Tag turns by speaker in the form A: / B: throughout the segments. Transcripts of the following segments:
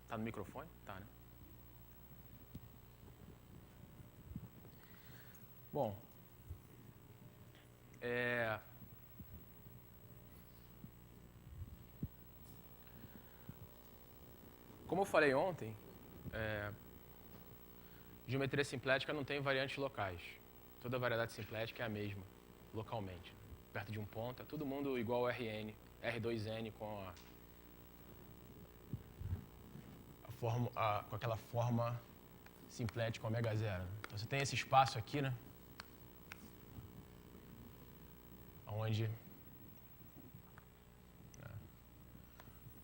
A: Tá no microfone? Tá, né? Bom, como eu falei ontem, geometria simplética não tem variantes locais. Toda variedade simplética é a mesma, localmente. Perto de um ponto, é todo mundo igual ao Rn, R2n com com aquela forma simplética ômega zero. Então você tem esse espaço aqui, né? Onde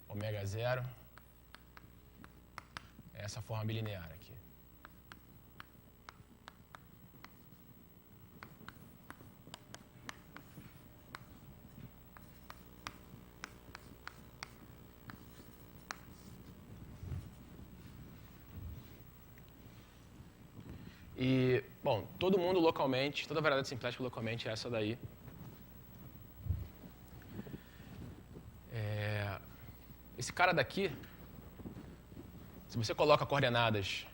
A: ômega zero é essa forma bilinear aqui. E, bom, todo mundo localmente, toda variedade simplética localmente é essa daí. Esse cara daqui, se você coloca coordenadas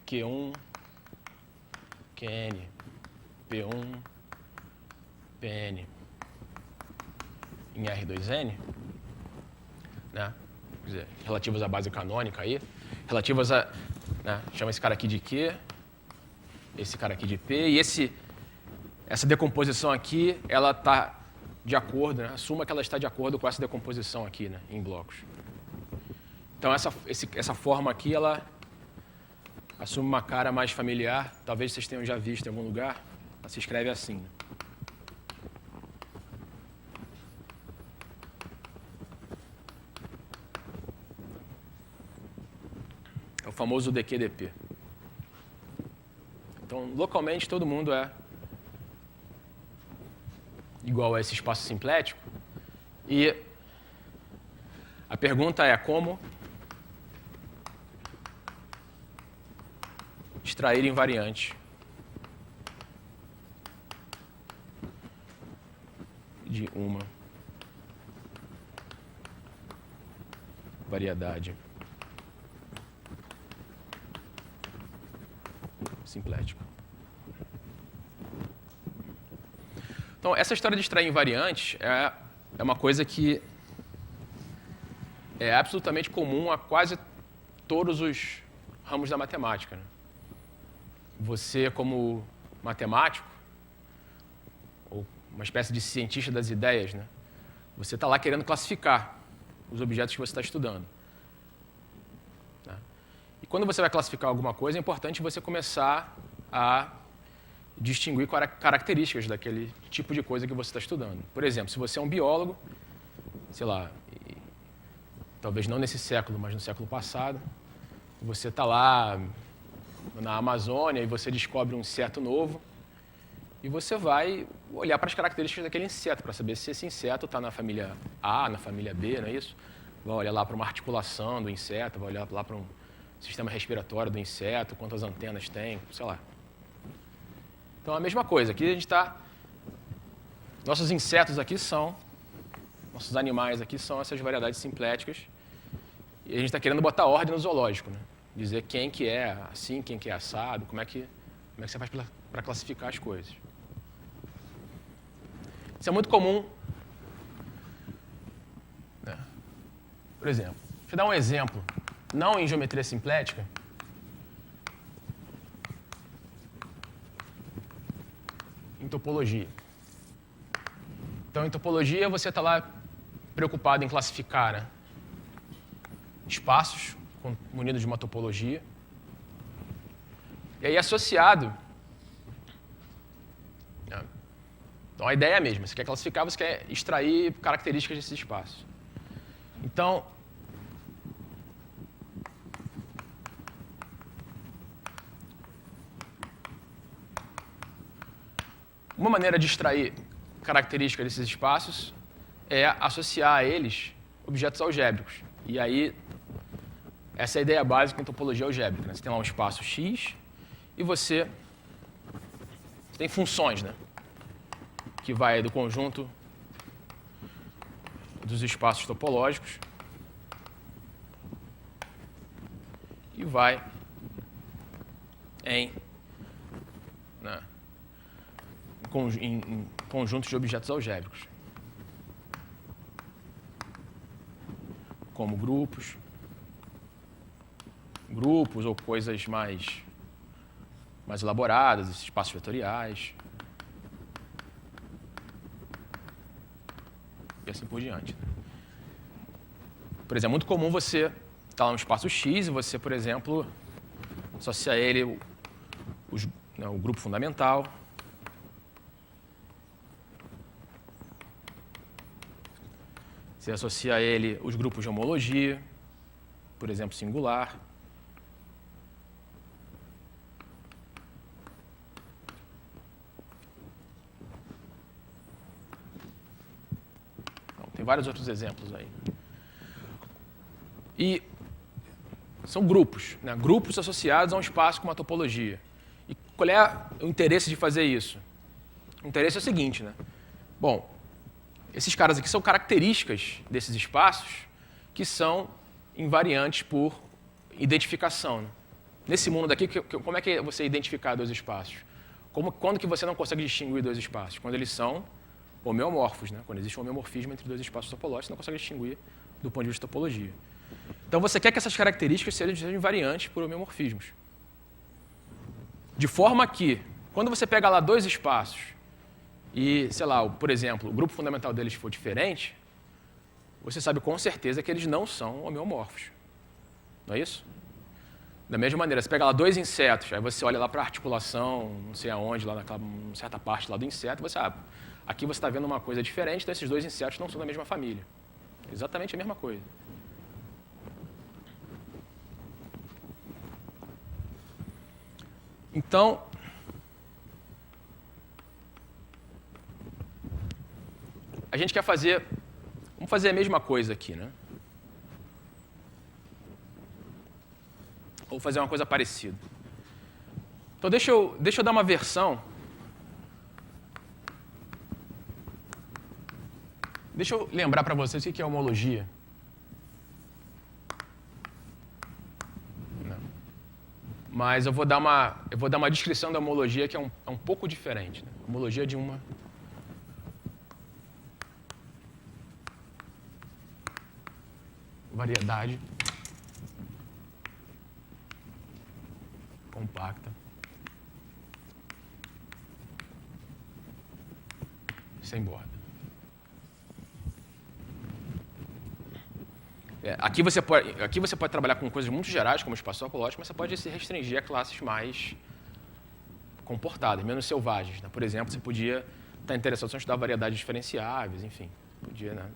A: Q1, Qn, P1, Pn em R2n, né? Quer dizer, relativas à base canônica aí, relativas a, né, chama esse cara aqui de Q, esse cara aqui de P, e essa decomposição aqui, ela está de acordo, né? Assuma que ela está de acordo com essa decomposição aqui, né, em blocos. Então, essa forma aqui, ela assume uma cara mais familiar, talvez vocês tenham já visto em algum lugar, ela se escreve assim, né? É o famoso dQdP. Então, localmente, todo mundo é igual a esse espaço simplético. E a pergunta é como extrair invariantes de uma variedade simplética. Então, essa história de extrair invariantes é uma coisa que é absolutamente comum a quase todos os ramos da matemática, né? Você, como matemático, ou uma espécie de cientista das ideias, né? Você está lá querendo classificar os objetos que você está estudando. Né? E quando você vai classificar alguma coisa, é importante você começar a distinguir características daquele tipo de coisa que você está estudando. Por exemplo, se você é um biólogo, sei lá, talvez não nesse século, mas no século passado, você está lá na Amazônia e você descobre um inseto novo e você vai olhar para as características daquele inseto para saber se esse inseto está na família A, na família B, não é isso? Vai olhar lá para uma articulação do inseto, vai olhar lá para um sistema respiratório do inseto, quantas antenas tem, sei lá. Então, a mesma coisa. Aqui a gente está... Nossos insetos aqui são... Nossos animais aqui são essas variedades simpléticas. E a gente está querendo botar ordem no zoológico, né? Dizer quem que é assim, quem que é assado, como é que você faz para classificar as coisas. Isso é muito comum. Né? Por exemplo, deixa eu dar um exemplo. Não em geometria simplética, em topologia. Então, em topologia, você está lá preocupado em classificar, né, espaços munidos de uma topologia. E aí, associado... Né, então, a ideia é a mesma. Você quer classificar, você quer extrair características desses espaços. Então, uma maneira de extrair características desses espaços é associar a eles objetos algébricos. E aí, essa é a ideia básica em topologia algébrica. Né? Você tem lá um espaço X e você tem funções, né? Que vai do conjunto dos espaços topológicos e vai em conjuntos de objetos algébricos, como grupos ou coisas mais elaboradas, espaços vetoriais, e assim por diante. Por exemplo, é muito comum você estar lá no espaço X e você, por exemplo, associar a ele o grupo fundamental, você associa a ele os grupos de homologia, por exemplo, singular. Então, tem vários outros exemplos aí. E são grupos, né? Grupos associados a um espaço com uma topologia. E qual é o interesse de fazer isso? O interesse é o seguinte, né? Bom, esses caras aqui são características desses espaços que são invariantes por identificação. Né? Nesse mundo daqui, como é que você identificar dois espaços? Quando que você não consegue distinguir dois espaços? Quando eles são homeomorfos, né? Quando existe um homeomorfismo entre dois espaços topológicos, você não consegue distinguir do ponto de vista de topologia. Então você quer que essas características sejam invariantes por homeomorfismos. De forma que, quando você pega lá dois espaços e, sei lá, por exemplo, o grupo fundamental deles for diferente, você sabe com certeza que eles não são homeomorfos. Não é isso? Da mesma maneira, você pega lá dois insetos, aí você olha lá para a articulação, não sei aonde, lá naquela certa parte lá do inseto, você sabe, aqui você está vendo uma coisa diferente, então esses dois insetos não são da mesma família. Exatamente a mesma coisa. Então, a gente quer fazer, vamos fazer a mesma coisa aqui, né? Ou fazer uma coisa parecida. Então, deixa eu dar uma versão. Deixa eu lembrar para vocês o que é homologia. Não. Mas eu vou dar uma descrição da homologia que é um pouco diferente. Né? Homologia de uma variedade compacta sem borda. Aqui você pode trabalhar com coisas muito gerais, como espaço topológico, mas você pode se restringir a classes mais comportadas, menos selvagens. Né? Por exemplo, você podia estar interessado em estudar variedades diferenciáveis, enfim. Podia, né?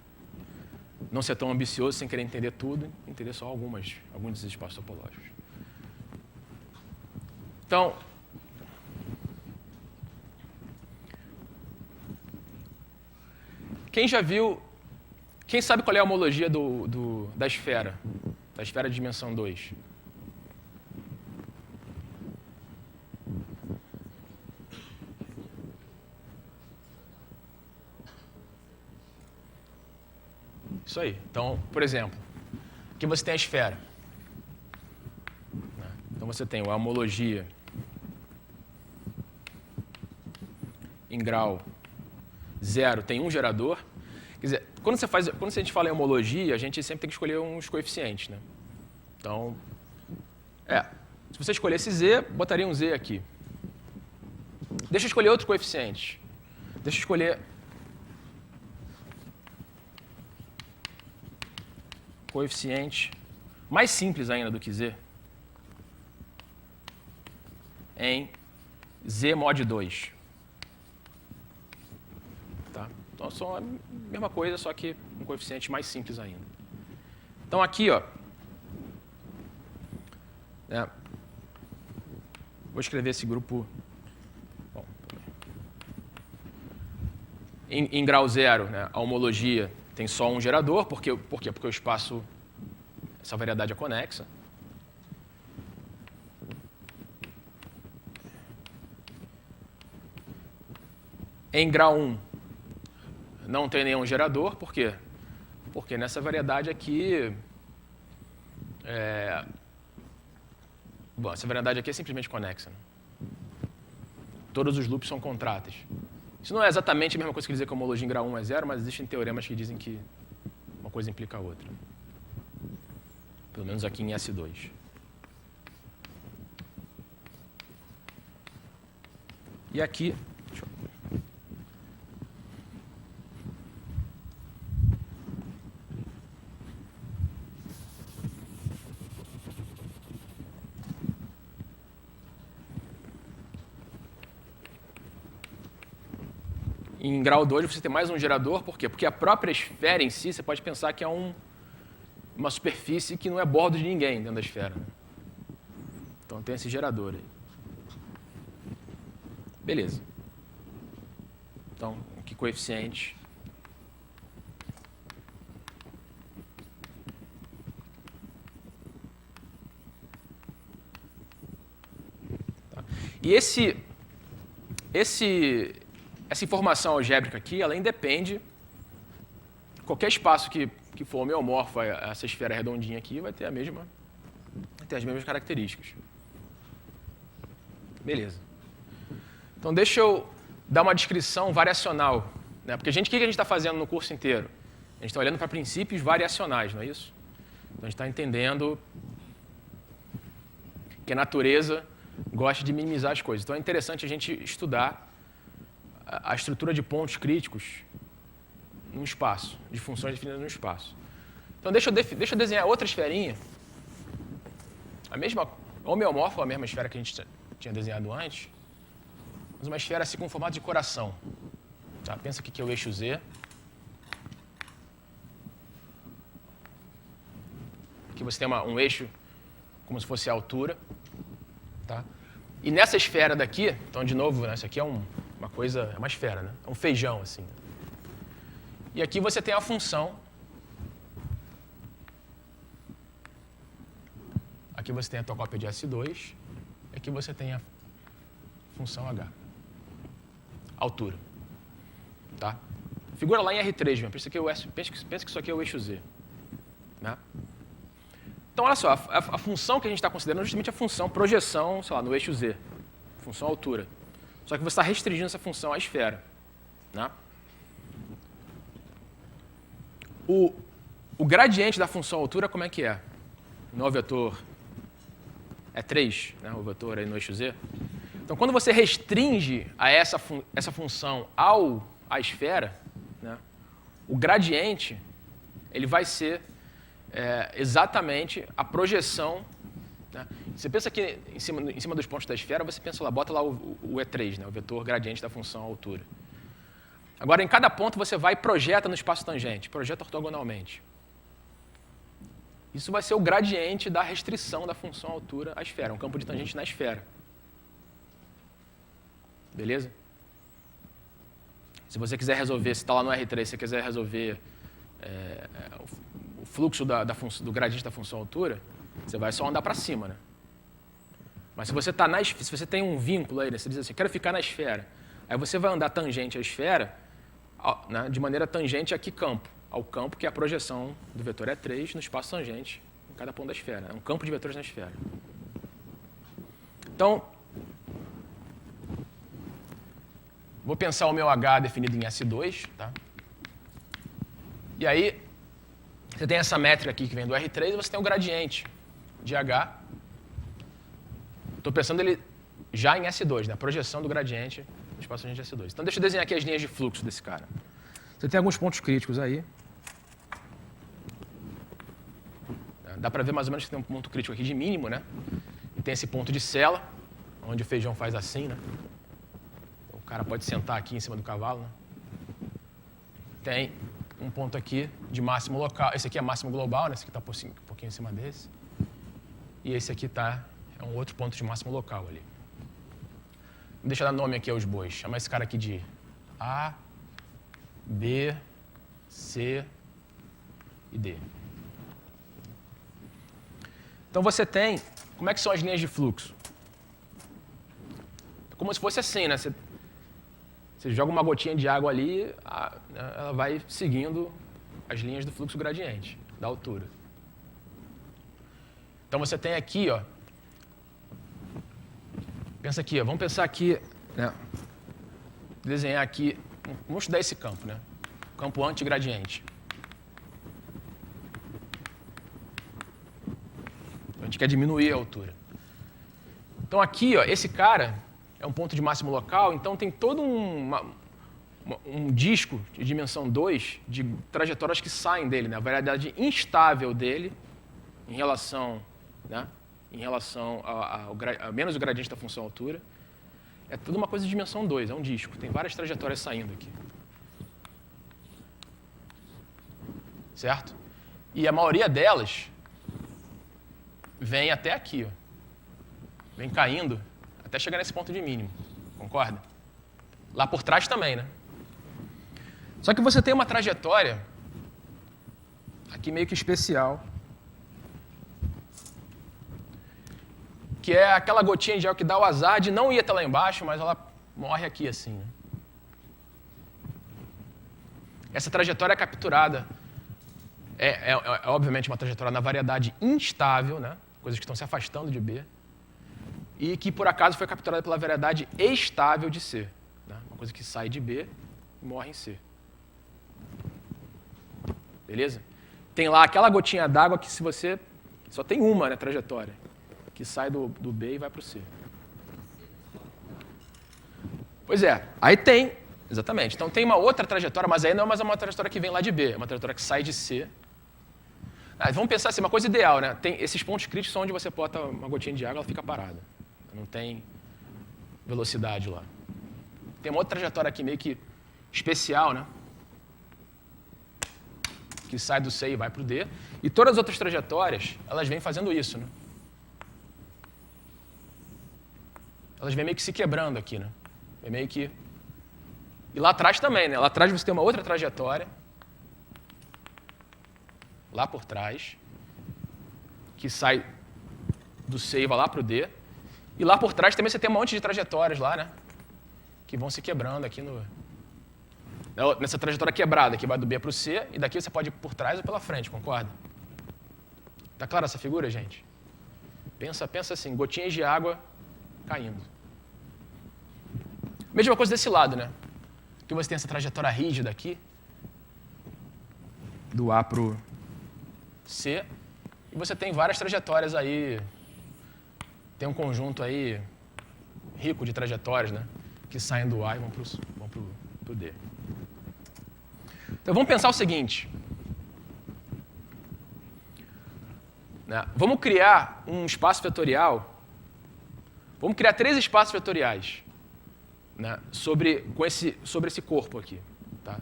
A: Não ser tão ambicioso sem querer entender tudo, entender só alguns desses espaços topológicos. Então, quem sabe qual é a homologia da esfera de dimensão 2? Isso aí. Então, por exemplo, aqui você tem a esfera. Então você tem a homologia em grau 0, tem um gerador. Quer dizer, quando a gente fala em homologia, a gente sempre tem que escolher uns coeficientes, né? Então, se você escolhesse Z, botaria um Z aqui. Deixa eu escolher outros coeficientes. Deixa eu escolher coeficiente mais simples ainda do que Z em Z mod 2. Tá? Então, são a mesma coisa, só que um coeficiente mais simples ainda. Então, aqui, ó, vou escrever esse grupo. Bom, em grau 0, né, a homologia tem só um gerador. Por quê? Porque o espaço, essa variedade é conexa. Em grau 1, não tem nenhum gerador. Por quê? Porque nessa variedade aqui, Bom, essa variedade aqui é simplesmente conexa. Né? Todos os loops são contratos. Isso não é exatamente a mesma coisa que dizer que a homologia em grau 1 é zero, mas existem teoremas que dizem que uma coisa implica a outra. Pelo menos aqui em S2. E aqui... Deixa eu... Em grau 2 você tem mais um gerador, por quê? Porque a própria esfera em si, você pode pensar que é uma superfície que não é bordo de ninguém dentro da esfera. Né? Então tem esse gerador aí. Beleza. Então, que coeficiente? Tá. E essa informação algébrica aqui, ela independe. Qualquer espaço que for homeomorfo a essa esfera redondinha aqui vai ter as mesmas características. Beleza. Então, deixa eu dar uma descrição variacional. Né? Porque o que a gente está fazendo no curso inteiro? A gente está olhando para princípios variacionais, não é isso? Então, a gente está entendendo que a natureza gosta de minimizar as coisas. Então, é interessante a gente estudar a estrutura de pontos críticos no espaço, de funções definidas no espaço. Então, deixa eu desenhar outra esferinha, a mesma homeomorfa, a mesma esfera que a gente tinha desenhado antes, mas uma esfera assim com formato de coração. Tá? Pensa aqui que é o eixo Z. Aqui você tem um eixo como se fosse a altura. Tá? E nessa esfera daqui, então de novo, né, isso aqui é uma coisa, é uma esfera, né? É um feijão assim. E aqui você tem a função. Aqui você tem a tua cópia de S2. E aqui você tem a função H. Altura. Tá? Figura lá em R3, mesmo. Pensa que isso aqui é o eixo Z. Né? Então, olha só, a função que a gente está considerando é justamente a função projeção, sei lá, no eixo Z. Função altura. Só que você está restringindo essa função à esfera. Né? O gradiente da função altura, como é que é? No vetor é 3, né? O vetor aí no eixo Z. Então, quando você restringe a essa função à esfera, né, o gradiente ele vai ser exatamente a projeção. Né? Você pensa que em cima dos pontos da esfera, você pensa lá, bota lá o E3, né, o vetor gradiente da função altura. Agora, em cada ponto, você vai e projeta no espaço tangente, projeta ortogonalmente. Isso vai ser o gradiente da restrição da função altura à esfera, um campo de tangente na esfera. Beleza? Se você quiser resolver, se está lá no R3, se você quiser resolver o fluxo do gradiente da função altura, você vai só andar para cima, né? Mas se você tem um vínculo aí, né, você diz assim, quero ficar na esfera, aí você vai andar tangente à esfera, né, de maneira tangente a que campo? Ao campo que é a projeção do vetor E3 no espaço tangente em cada ponto da esfera. É um campo de vetores na esfera. Então, vou pensar o meu H definido em S2. Tá? E aí, você tem essa métrica aqui que vem do R3 e você tem o gradiente de H. Estou pensando ele já em S2, né? A projeção do gradiente no espaço tangente de S2. Então, deixa eu desenhar aqui as linhas de fluxo desse cara. Você tem alguns pontos críticos aí. Dá para ver mais ou menos que tem um ponto crítico aqui de mínimo, né? E tem esse ponto de sela, onde o feijão faz assim, né? O cara pode sentar aqui em cima do cavalo, né? Tem um ponto aqui de máximo local. Esse aqui é máximo global, né? Esse aqui está um pouquinho em cima desse. E esse aqui é um outro ponto de máximo local ali. Deixa eu dar nome aqui aos bois. Chama esse cara aqui de A, B, C e D. Então você tem... Como é que são as linhas de fluxo? Como se fosse assim, né? Você joga uma gotinha de água ali, ela vai seguindo as linhas do fluxo gradiente, da altura. Então você tem aqui, ó, Pensa aqui, ó, vamos pensar aqui, né? Desenhar aqui, vamos estudar esse campo, né? Campo antigradiente. A gente quer diminuir a altura. Então aqui, ó, esse cara é um ponto de máximo local, então tem todo um disco de dimensão 2 de trajetórias que saem dele, né? A variedade instável dele em relação, né? A menos o gradiente da função altura. É tudo uma coisa de dimensão 2, é um disco. Tem várias trajetórias saindo aqui. Certo? E a maioria delas vem até aqui, ó. Vem caindo até chegar nesse ponto de mínimo. Concorda? Lá por trás também, né? Só que você tem uma trajetória aqui meio que especial, que é aquela gotinha de água que dá o azar de não ir até lá embaixo, mas ela morre aqui assim, né? Essa trajetória é capturada, é obviamente uma trajetória na variedade instável, né? Coisas que estão se afastando de B, e que por acaso foi capturada pela variedade estável de C, né? Uma coisa que sai de B e morre em C. Beleza? Tem lá aquela gotinha d'água que se você... Só tem uma, né, trajetória, que sai do B e vai para o C. Pois é, aí tem, exatamente. Então tem uma outra trajetória, mas aí não é mais uma trajetória que vem lá de B, é uma trajetória que sai de C. Vamos pensar assim, uma coisa ideal, né? Tem esses pontos críticos são onde você bota uma gotinha de água, ela fica parada. Não tem velocidade lá. Tem uma outra trajetória aqui meio que especial, né? Que sai do C e vai para o D. E todas as outras trajetórias, elas vêm fazendo isso, né? Elas vêm meio que se quebrando aqui, né? É meio que... E lá atrás também, né? Lá atrás você tem uma outra trajetória, lá por trás, que sai do C e vai lá para o D. E lá por trás também você tem um monte de trajetórias lá, né? Que vão se quebrando aqui nessa trajetória quebrada, que vai do B para o C, e daqui você pode ir por trás ou pela frente, concorda? Tá clara essa figura, gente? Pensa assim, gotinhas de água caindo. Mesma coisa desse lado, né? Aqui você tem essa trajetória rígida aqui, do A para o C, e você tem várias trajetórias aí, tem um conjunto aí rico de trajetórias, né? Que saem do A e vão para o D. Então vamos pensar o seguinte, né? Vamos criar um espaço vetorial, vamos criar 3 espaços vetoriais, né? sobre esse corpo aqui. Tá?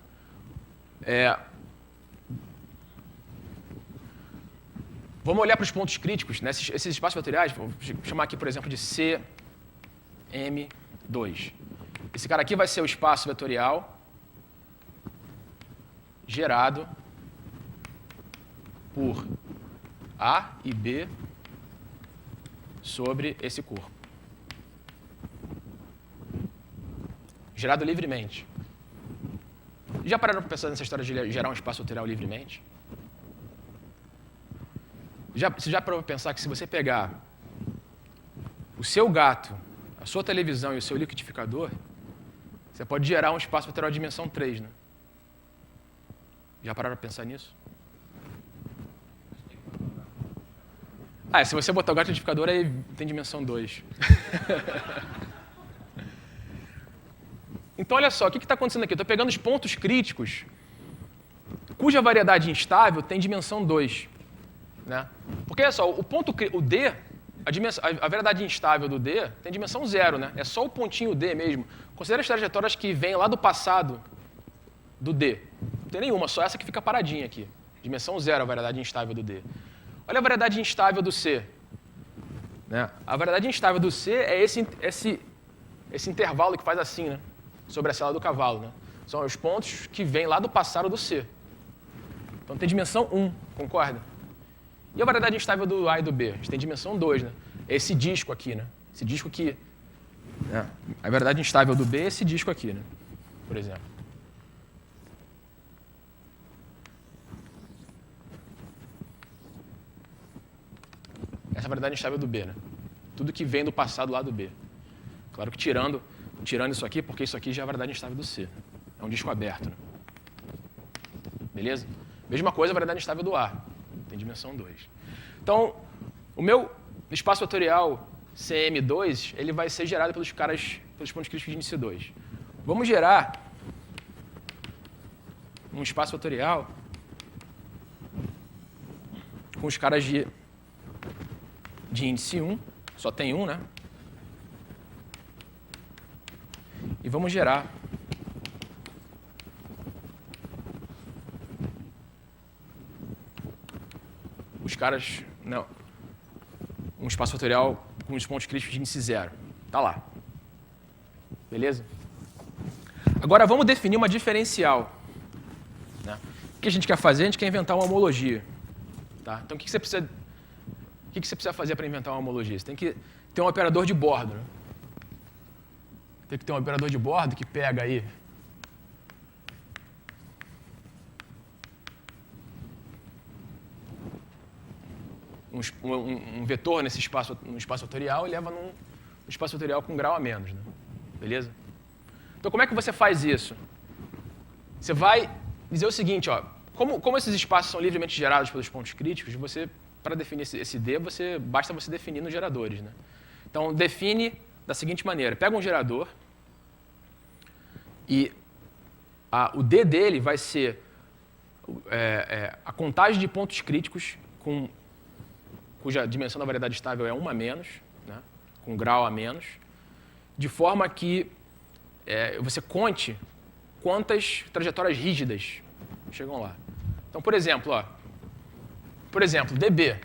A: Vamos olhar para os pontos críticos, né? Esses espaços vetoriais, vou chamar aqui, por exemplo, de CM2. Esse cara aqui vai ser o espaço vetorial gerado por A e B sobre esse corpo. Gerado livremente. Já pararam para pensar nessa história de gerar um espaço vetorial livremente? Você já parou para pensar que se você pegar o seu gato, a sua televisão e o seu liquidificador, você pode gerar um espaço vetorial de dimensão 3, né? Já pararam para pensar nisso? Se você botar o gato liquidificador, aí tem dimensão 2. Então, olha só, o que está acontecendo aqui? Eu estou pegando os pontos críticos cuja variedade instável tem dimensão 2. Né? Porque, olha só, o D, a variedade instável do D tem dimensão 0, né? É só o pontinho D mesmo. Considera as trajetórias que vêm lá do passado do D. Não tem nenhuma, só essa que fica paradinha aqui. Dimensão 0 a variedade instável do D. Olha a variedade instável do C. Né? A variedade instável do C é esse intervalo que faz assim, né? Sobre a sela do cavalo. Né? São os pontos que vêm lá do passado do C. Então tem dimensão 1, concorda? E a variedade instável do A e do B? A gente tem dimensão 2, né? Esse disco aqui, né? Esse disco aqui. Né? A variedade instável do B é esse disco aqui, né? Por exemplo. Essa é a variedade instável do B, né? Tudo que vem do passado lá do B. Claro que tirando isso aqui, porque isso aqui já é a variedade instável do C. É um disco aberto. Né? Beleza? Mesma coisa a variedade instável do A. Tem dimensão 2. Então, o meu espaço fatorial CM2 ele vai ser gerado pelos pontos críticos de índice 2. Vamos gerar um espaço fatorial com os caras de índice 1, só tem um, né? E vamos gerar os caras, não, um espaço fatorial com os pontos críticos de índice 0. Tá lá. Beleza? Agora vamos definir uma diferencial. Né? O que a gente quer fazer? A gente quer inventar uma homologia. Tá? Então o que você precisa fazer para inventar uma homologia? Você tem que ter um operador de bordo. Né? Tem que ter um operador de bordo que pega aí um vetor nesse espaço, no espaço fatorial e leva num espaço fatorial com grau a menos. Né? Beleza? Então, como é que você faz isso? Você vai dizer o seguinte, ó, como esses espaços são livremente gerados pelos pontos críticos, para definir esse D, basta você definir nos geradores. Né? Então, define da seguinte maneira. Pega um gerador e o D dele vai ser a contagem de pontos críticos cuja dimensão da variedade estável é 1 a menos, né, com grau a menos, de forma que você conte quantas trajetórias rígidas chegam lá. Então, por exemplo, DB.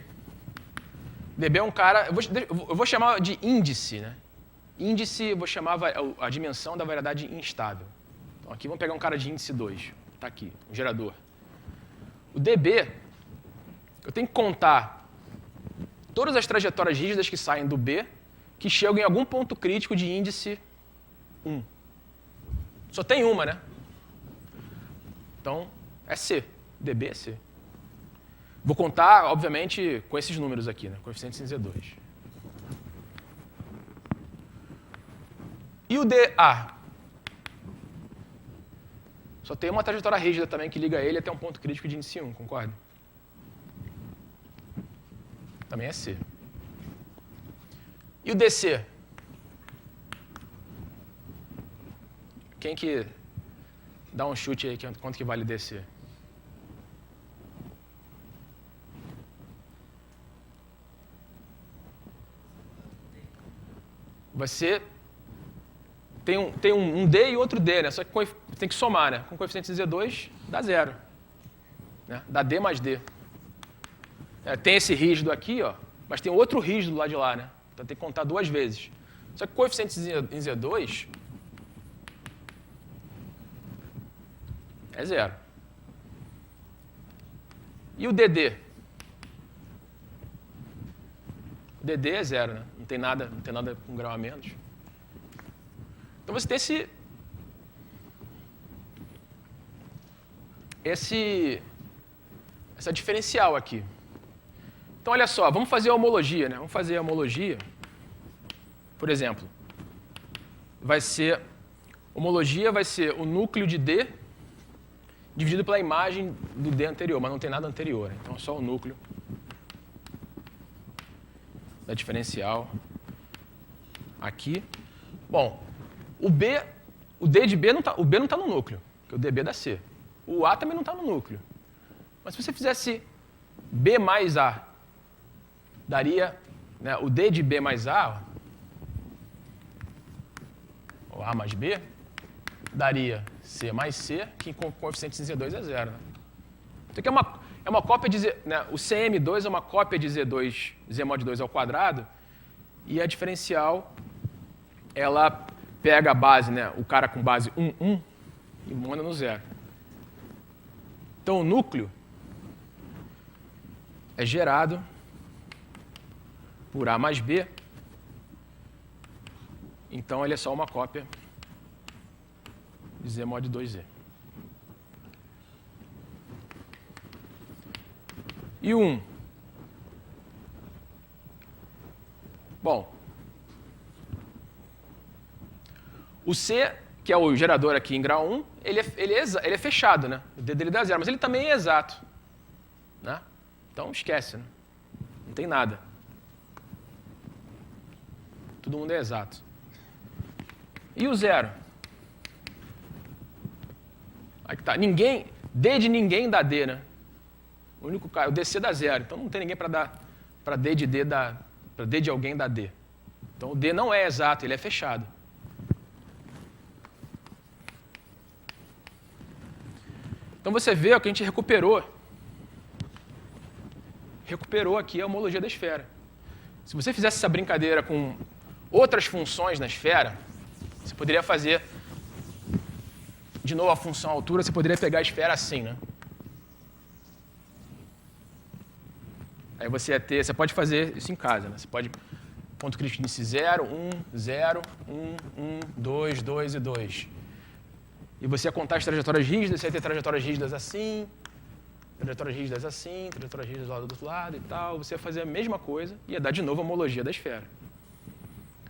A: DB é um cara, eu vou chamar de índice. Né? Índice, eu vou chamar a dimensão da variedade instável. Então, aqui vamos pegar um cara de índice 2. Está aqui, um gerador. O DB, eu tenho que contar todas as trajetórias rígidas que saem do B, que chegam em algum ponto crítico de índice 1. Só tem uma, né? Então, é C. DB é C. Vou contar, obviamente, com esses números aqui, né? Coeficientes em Z2. E o DA? Só tem uma trajetória rígida também que liga ele até um ponto crítico de índice 1, concorda? Também é C. E o DC? Quem que dá um chute aí, quanto que vale DC? Vai ser... Tem um D e outro D, né? Só que tem que somar, né? Com coeficiente Z2, dá 0. Né? Dá D mais D. Tem esse rígido aqui, ó, mas tem outro rígido lá de lá, né? Então tem que contar 2 vezes. Só que coeficiente em Z2 é 0. E o DD? O DD é 0, né? Não tem nada com grau a menos. Então você tem essa diferencial aqui. Então, olha só, vamos fazer a homologia, né? Vamos fazer a homologia. Por exemplo, homologia vai ser o núcleo de D dividido pela imagem do D anterior, mas não tem nada anterior. Né? Então, é só o núcleo da diferencial aqui. Bom, o D de B não tá, o B não está no núcleo, porque o DB dá C. O A também não está no núcleo. Mas se você fizesse B mais A, daria, né, o D de B mais A, ou A mais B, daria C mais C, que com coeficiente de Z2 é 0. Né? Isso aqui é uma cópia de Z, né, o CM2 é uma cópia de Z2, Z mod 2 ao quadrado, e a diferencial, ela pega a base, né, o cara com base 1, 1, e manda no 0. Então o núcleo é gerado por A mais B, então ele é só uma cópia de Z mod 2Z. E 1. Bom, O C, que é o gerador aqui em grau 1, ele é fechado, né? O D dele dá 0, mas ele também é exato. Né? Então esquece, né? Não tem nada. Todo mundo é exato. E o 0? Aí que tá. Ninguém, D de ninguém dá D, né? O único cara, o DC dá 0. Então não tem ninguém para D de D dar, para D de alguém dar D. Então o D não é exato, ele é fechado. Então você vê que a gente recuperou aqui a homologia da esfera. Se você fizesse essa brincadeira com outras funções na esfera, você poderia fazer de novo a função altura, você poderia pegar a esfera assim, né? Aí você ia ter, você pode fazer isso em casa, né? Você pode, ponto crítico de índice 0, 1, 0, 1, 1, 2, 2 e 2. E você ia contar as trajetórias rígidas, você ia ter trajetórias rígidas assim, trajetórias rígidas assim, trajetórias rígidas lá do outro lado e tal. Você ia fazer a mesma coisa e ia dar de novo a homologia da esfera.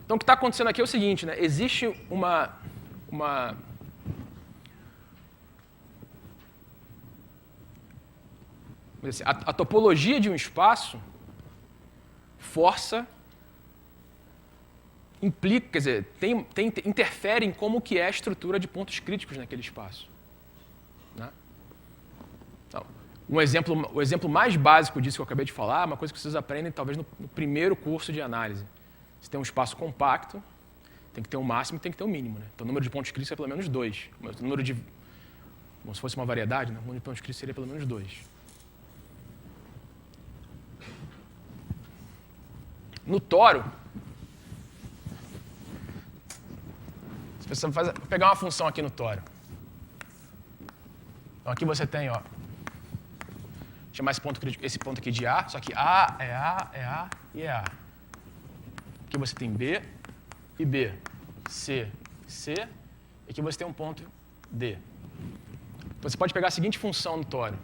A: Então o que está acontecendo aqui é o seguinte, né? Existe a topologia de um espaço implica, quer dizer, interfere em como que é a estrutura de pontos críticos naquele espaço. Né? Então, o exemplo mais básico disso que eu acabei de falar é uma coisa que vocês aprendem talvez no primeiro curso de análise. Você tem um espaço compacto, tem que ter um máximo e tem que ter um mínimo. Né? Então o número de pontos críticos é pelo menos 2. O número de, como se fosse uma variedade, né? O número de pontos críticos seria pelo menos 2. No toro, você vai pegar uma função aqui no toro. Então aqui você tem, ó, chamar esse ponto aqui de A, só que A e é A. Aqui você tem B e B, C, C, e aqui você tem um ponto D. Então você pode pegar a seguinte função no toro.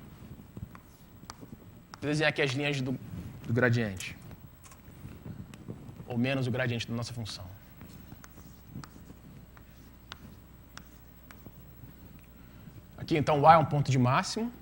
A: Vou desenhar aqui as linhas do gradiente. Ou menos o gradiente da nossa função. Aqui, então, o A é um ponto de máximo.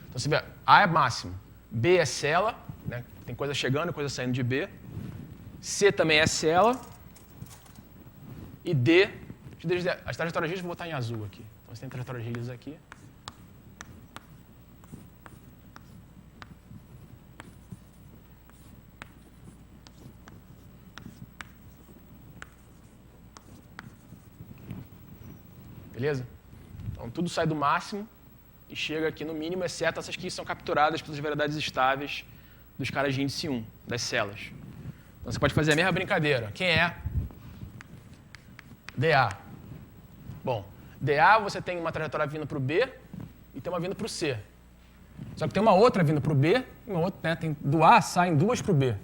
A: Então, você vê, A é máximo. B é cela, né? Tem coisa chegando e coisa saindo de B. C também é cela. E D, as trajetórias rígidas eu vou botar em azul aqui. Então você tem trajetórias rígidas aqui. Beleza? Então tudo sai do máximo e chega aqui no mínimo, exceto essas que são capturadas pelas variedades estáveis dos caras de índice 1, das celas. Então você pode fazer a mesma brincadeira. Quem é DA? Bom, DA você tem uma trajetória vindo para o B e tem uma vindo para o C. Só que tem uma outra vindo para o B e uma outra, né, do A saem duas para o B.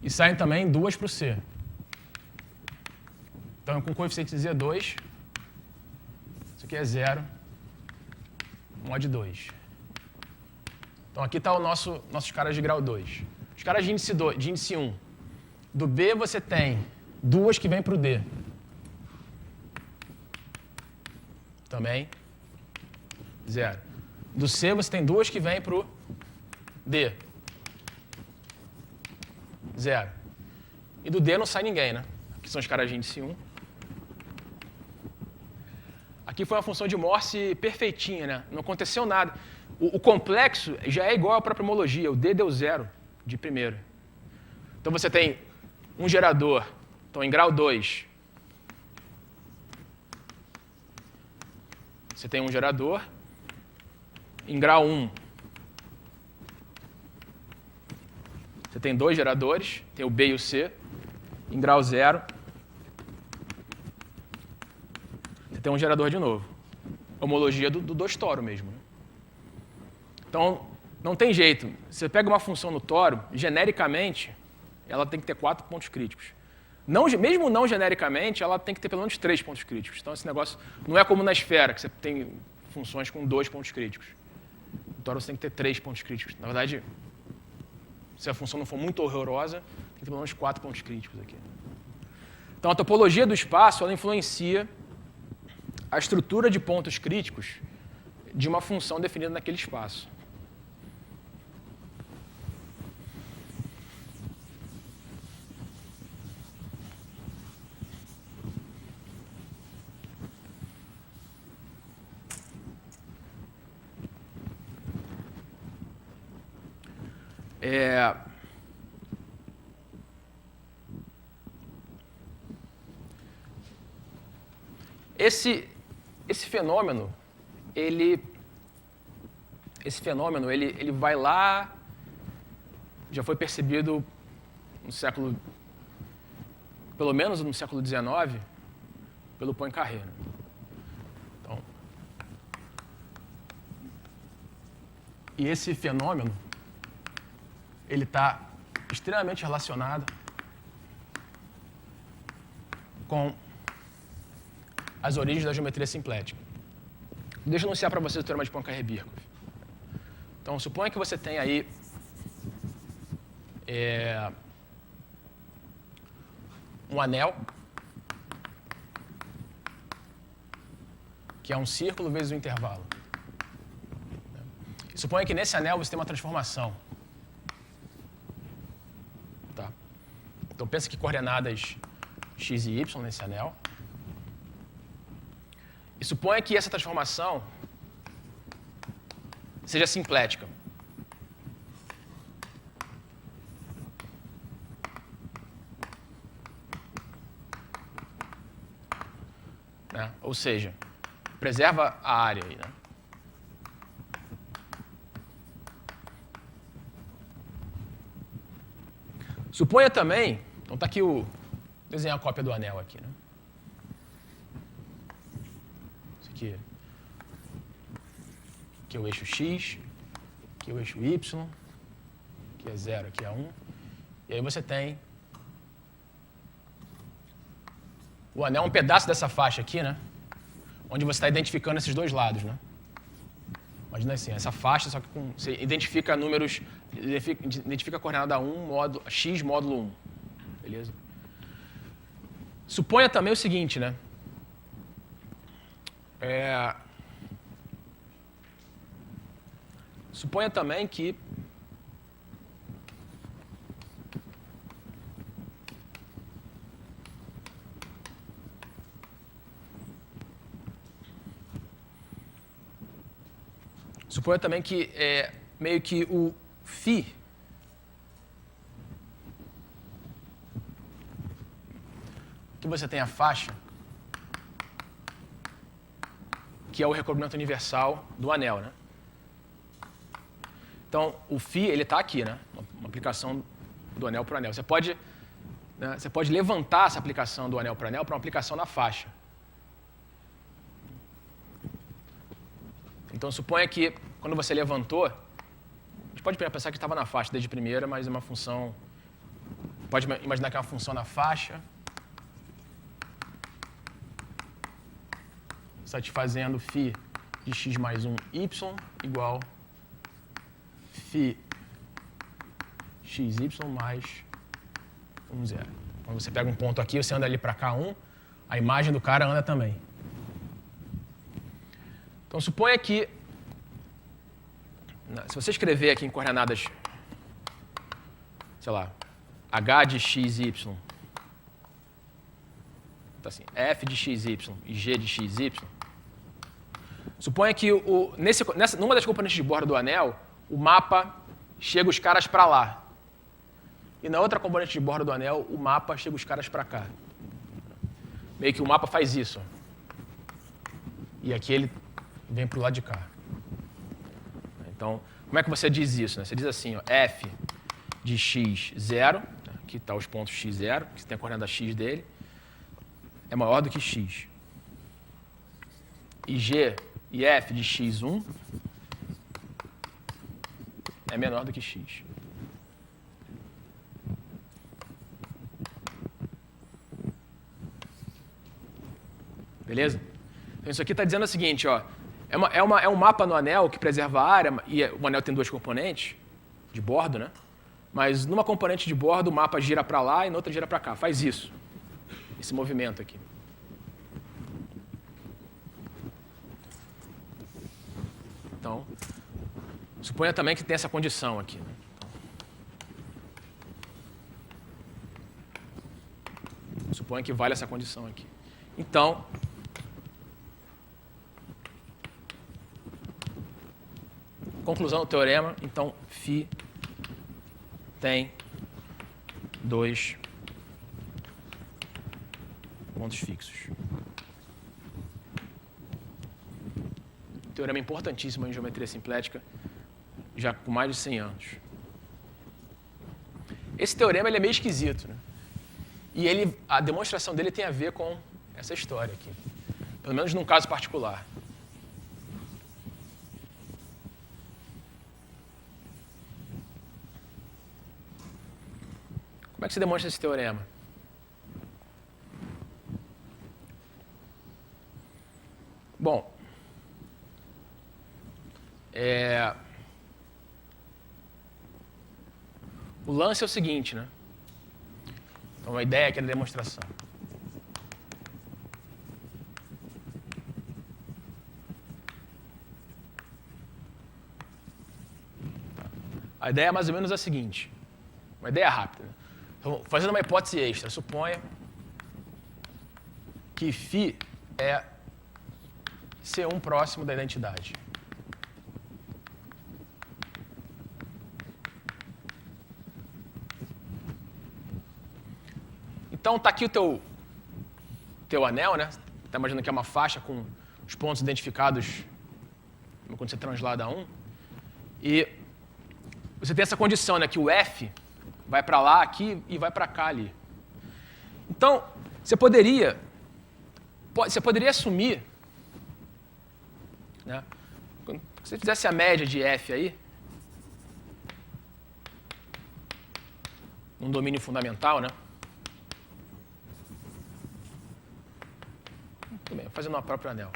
A: E saem também duas para o C. Então, com coeficiente de Z2, isso aqui é 0, mod 2. Então, aqui está nossos caras de grau 2. Os caras de índice 1. Do B, você tem duas que vêm para o D. Também, 0. Do C, você tem duas que vêm para o D. 0. E do D não sai ninguém, né? Aqui são os caras de índice 1. Aqui foi uma função de Morse perfeitinha, né? Não aconteceu nada. O complexo já é igual à própria homologia. O D deu 0 de primeiro. Então você tem um gerador, então em grau 2. Você tem um gerador. Em grau 1, você tem dois geradores, tem o B e o C. Em grau 0, você tem um gerador de novo. Homologia do 2 toro mesmo. Né? Então, não tem jeito. Você pega uma função no toro, genericamente, ela tem que ter 4 pontos críticos. Não, mesmo não genericamente, ela tem que ter pelo menos 3 pontos críticos. Então, esse negócio não é como na esfera, que você tem funções com 2 pontos críticos. No tórax você tem que ter 3 pontos críticos. Na verdade, se a função não for muito horrorosa, tem que ter pelo menos 4 pontos críticos aqui. Então, a topologia do espaço ela influencia a estrutura de pontos críticos de uma função definida naquele espaço. Esse fenômeno, ele vai lá, já foi percebido no século, pelo menos no século XIX, pelo Poincaré. Então, e esse fenômeno, ele está extremamente relacionado com as origens da geometria simplética. Deixa eu anunciar para vocês o teorema de Poincaré-Birkhoff. Então, suponha que você tem aí um anel, que é um círculo vezes um intervalo. E suponha que nesse anel você tem uma transformação. Tá? Então, pensa que coordenadas x e y nesse anel. E suponha que essa transformação seja simplética. Né? Ou seja, preserva a área aí, né? Suponha também, então está aqui vou desenhar a cópia do anel aqui, né? Aqui é o eixo x, aqui é o eixo y, aqui é 0, aqui é 1. E aí você tem o anel, um pedaço dessa faixa aqui, né? Onde você está identificando esses dois lados, né? Imagina assim, essa faixa, só que você identifica números, identifica a coordenada 1, x módulo 1. Beleza? Suponha também o seguinte, né? Suponha também que meio que o φ que você tem a faixa, que é o recobrimento universal do anel, né? Então, o φ, ele está aqui, né? Uma aplicação do anel para o anel. Você pode levantar essa aplicação do anel para o anel para uma aplicação na faixa. Então, suponha que, quando você levantou, a gente pode pensar que estava na faixa desde primeira, mas é uma função... Pode imaginar que é uma função na faixa, satisfazendo φ de x mais 1 y igual φ xy mais 1, 0. Quando você pega um ponto aqui, você anda ali para cá 1, a imagem do cara anda também. Então, suponha que, se você escrever aqui em coordenadas, sei lá, h de x, y, então assim, f de x, y e g de x, y, suponha que numa das componentes de borda do anel, o mapa chega os caras para lá. E na outra componente de borda do anel, o mapa chega os caras para cá. Meio que o mapa faz isso. E aqui ele vem para o lado de cá. Então, como é que você diz isso? Né? Você diz assim, ó, f de x, 0, aqui está os pontos x0, que você tem a coordenada x dele, é maior do que x. E g e f de x1 é menor do que x. Beleza? Então isso aqui está dizendo o seguinte, ó, é um mapa no anel que preserva a área, e o anel tem duas componentes de bordo, né? Mas numa componente de bordo o mapa gira para lá e na outra gira para cá. Faz isso, esse movimento aqui. Então, suponha também que tem essa condição aqui, né? Suponha que vale essa condição aqui. Então, conclusão do teorema, então, φ tem dois pontos fixos. Teorema importantíssimo em geometria simplética, já com mais de 100 anos. Esse teorema ele é meio esquisito, né? E a demonstração dele tem a ver com essa história aqui, pelo menos num caso particular. Como é que se demonstra esse teorema? Bom, o lance é o seguinte, né? Então, a ideia aqui da demonstração. A ideia é mais ou menos a seguinte, uma ideia rápida, né? Então, fazendo uma hipótese extra, suponha que φ é C1 próximo da identidade. Então, está aqui o teu anel, né? Está imaginando que é uma faixa com os pontos identificados quando você translada um. E você tem essa condição, né? Que o F vai para lá aqui e vai para cá ali. Então, você poderia assumir, né? Se você fizesse a média de F aí, num domínio fundamental, né? Tudo bem, fazendo uma própria anel.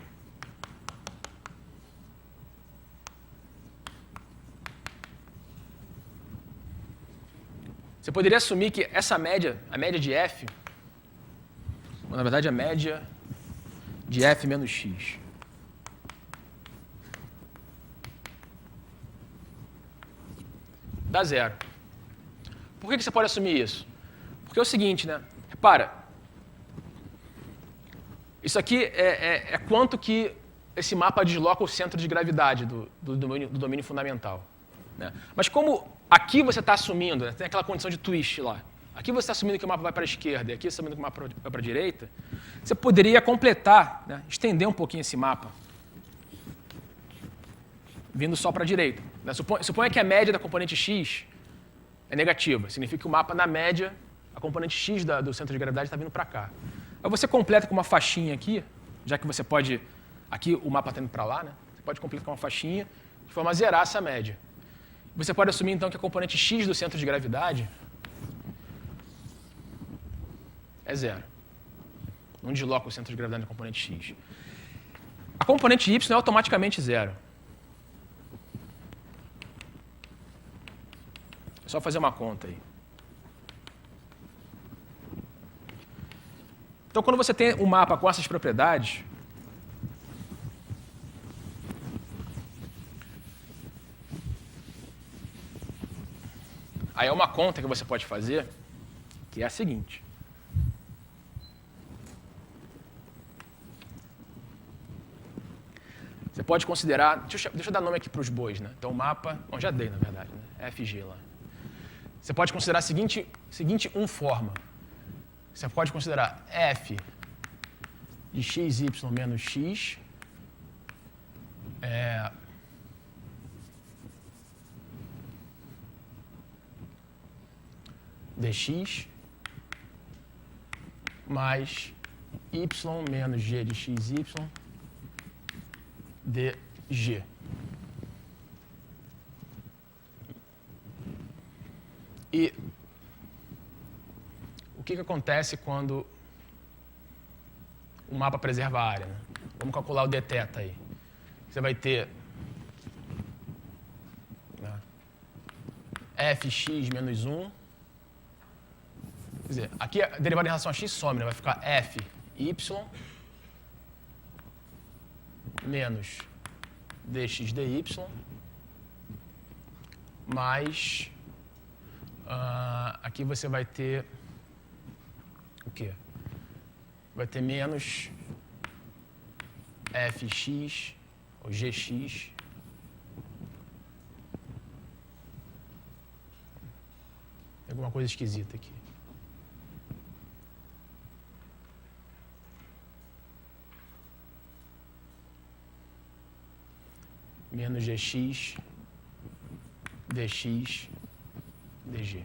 A: Você poderia assumir que essa média, a média de F, na verdade a média de F menos X. Dá zero. Por que você pode assumir isso? Porque é o seguinte, né? Repara, isso aqui é quanto que esse mapa desloca o centro de gravidade do domínio fundamental, né? Mas como aqui você está assumindo, né, tem aquela condição de twist lá, aqui você está assumindo que o mapa vai para a esquerda e aqui você está assumindo que o mapa vai para a direita, você poderia completar, né, estender um pouquinho esse mapa, vindo só para a direita, né? Suponha que a média da componente x é negativa, significa que o mapa, na média, a componente x do centro de gravidade está vindo para cá. Aí você completa com uma faixinha aqui, já que você pode... Aqui o mapa está indo para lá, né? Você pode completar com uma faixinha de forma a zerar essa média. Você pode assumir, então, que a componente x do centro de gravidade é zero. Não desloca o centro de gravidade da componente x. A componente y é automaticamente zero. É só fazer uma conta aí. Então, quando você tem um mapa com essas propriedades, aí é uma conta que você pode fazer, que é a seguinte. Você pode considerar... Deixa eu dar nome aqui para os bois, né? Então, o mapa... Bom, já dei, na verdade, né? FG lá. Você pode considerar a seguinte forma. Você pode considerar f de xy menos x dx mais y menos g de xy dg. E o que acontece quando o mapa preserva a área. Né? Vamos calcular o dθ aí. Você vai ter fx menos 1. Quer dizer, aqui a derivada em relação a x some, né? Vai ficar fy menos dx dy mais aqui você vai ter o quê? Vai ter menos fx ou gx tem alguma coisa esquisita aqui. Menos gx dx dg.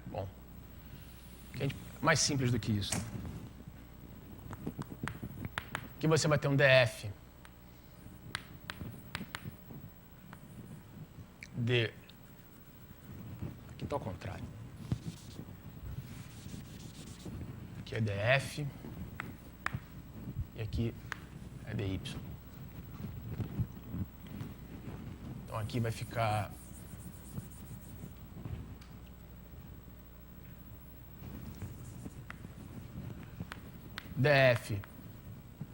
A: Bom. Mais simples do que isso. Aqui você vai ter um df de... Aqui está ao contrário. Aqui é df e aqui é dy. Então aqui vai ficar... df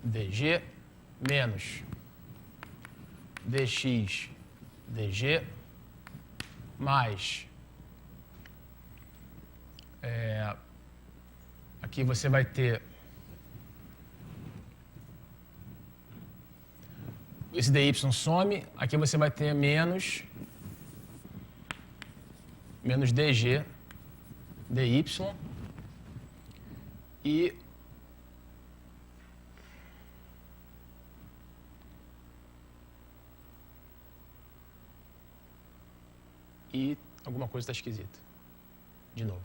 A: dg menos dx dg mais aqui você vai ter esse dy some, aqui você vai ter menos dg dy e alguma coisa está esquisita. De novo.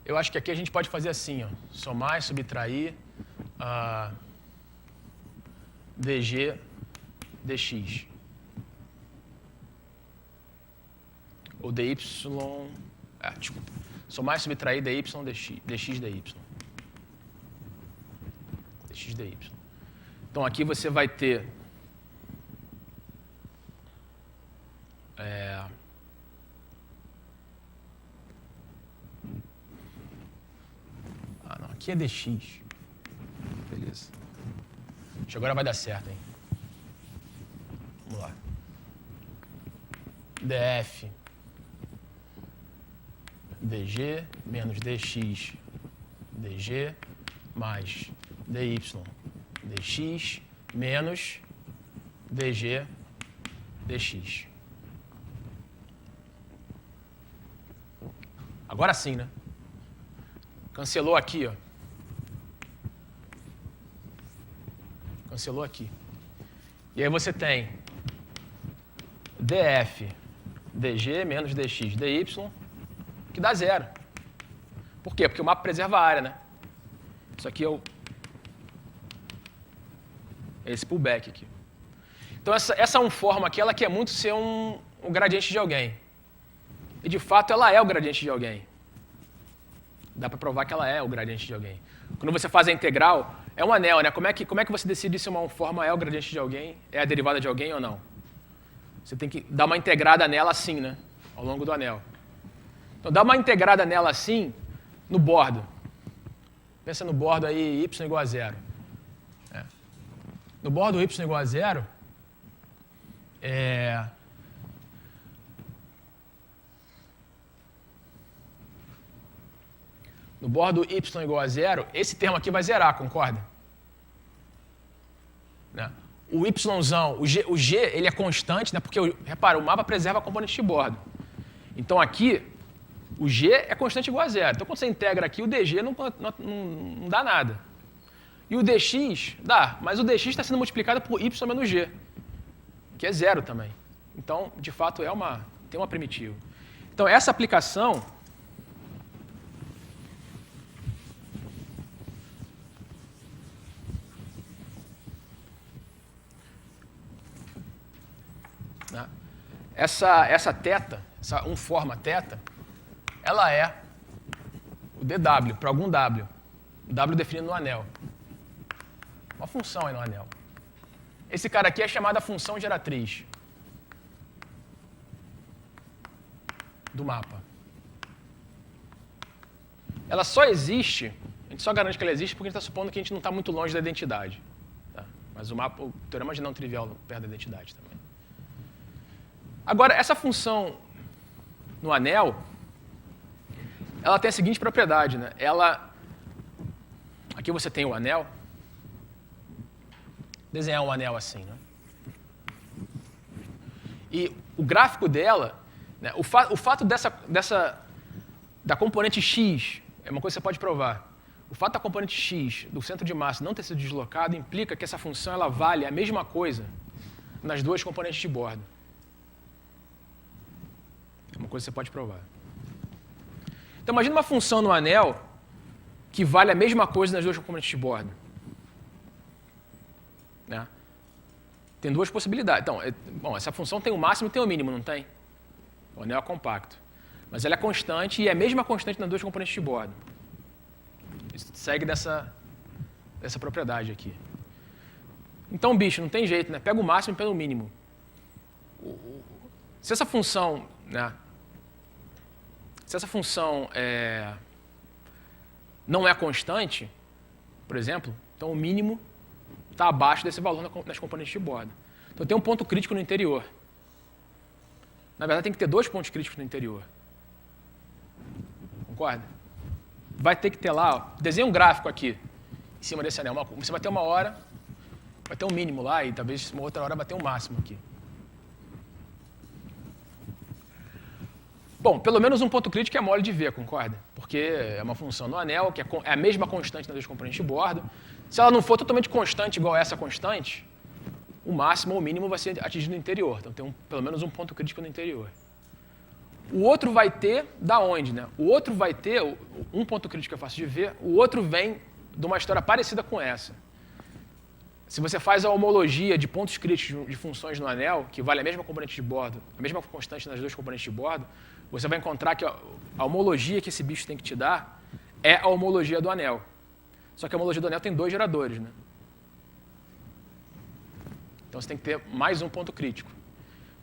A: Eu acho que aqui a gente pode fazer assim, ó, somar e subtrair dg dx. Ou dy... desculpa. Somar e subtrair dy dx dy. X dy. Então aqui você vai ter não, aqui é dx. Beleza. Acho que agora vai dar certo, hein? Vamos lá. df dg menos dx dg mais dy dx menos dg dx. Agora sim, né? Cancelou aqui, ó. Cancelou aqui. E aí você tem df dg menos dx dy, que dá zero. Por quê? Porque o mapa preserva a área, né? Isso aqui é esse pullback aqui. Então, essa onforma aqui, ela quer muito ser um gradiente de alguém. E, de fato, ela é o gradiente de alguém. Dá para provar que ela é o gradiente de alguém. Quando você faz a integral, é um anel, né? Como é que você decide se uma onforma é o gradiente de alguém, é a derivada de alguém ou não? Você tem que dar uma integrada nela assim, né? Ao longo do anel. Então, dá uma integrada nela assim, no bordo. Pensa no bordo aí, y igual a zero. No bordo y igual a zero, no bordo y igual a zero, esse termo aqui vai zerar, concorda? né? O Yzão, o G ele é constante, né? Porque, repara, o mapa preserva a componente de bordo. Então, aqui, o G é constante igual a zero. Então, quando você integra aqui, o DG não dá nada. E o DX dá, mas o DX está sendo multiplicado por Y menos G, que é zero também. Então, de fato, tem uma primitiva. Então, essa aplicação... né? Essa teta, essa forma teta, ela é o DW, para algum W. O W definido no anel. Uma função aí no anel. Esse cara aqui é chamada função geratriz do mapa. Ela só existe, a gente só garante que ela existe porque a gente está supondo que a gente não está muito longe da identidade. Tá? Mas o teorema de não trivial perto da identidade também. Agora, essa função no anel, ela tem a seguinte propriedade, né? Aqui você tem o anel. Desenhar um anel assim, né? E o gráfico dela, né, o fato da componente x, é uma coisa que você pode provar. O fato da componente x do centro de massa não ter sido deslocado implica que essa função ela vale a mesma coisa nas duas componentes de bordo. É uma coisa que você pode provar. Então, imagina uma função no anel que vale a mesma coisa nas duas componentes de bordo. Né? Tem duas possibilidades. Então, essa função tem o máximo e tem o mínimo, não tem? O anel é compacto. Mas ela é constante e é a mesma constante nas duas componentes de bordo. Isso segue dessa propriedade aqui. Então, bicho, não tem jeito, né? Pega o máximo e pega o mínimo. Se essa função, né? Se essa função não é constante, por exemplo, então o mínimo está abaixo desse valor nas componentes de bordo. Então tem um ponto crítico no interior. Na verdade, tem que ter dois pontos críticos no interior. Concorda? Vai ter que ter lá, ó, desenha um gráfico aqui, em cima desse anel. Você vai ter uma hora, vai ter um mínimo lá e talvez uma outra hora vai ter um máximo aqui. Bom, pelo menos um ponto crítico é mole de ver, concorda? Porque é uma função no anel, que é a mesma constante nas duas componentes de bordo. Se ela não for totalmente constante igual a essa constante, o máximo ou o mínimo vai ser atingido no interior. Então tem pelo menos um ponto crítico no interior. O outro vai ter da onde, né? O outro vai ter, um ponto crítico que é fácil de ver, o outro vem de uma história parecida com essa. Se você faz a homologia de pontos críticos de funções no anel, que vale a mesma componente de bordo, a mesma constante nas duas componentes de bordo, você vai encontrar que a homologia que esse bicho tem que te dar é a homologia do anel. Só que a homologia do anel tem dois geradores, né? Então você tem que ter mais um ponto crítico.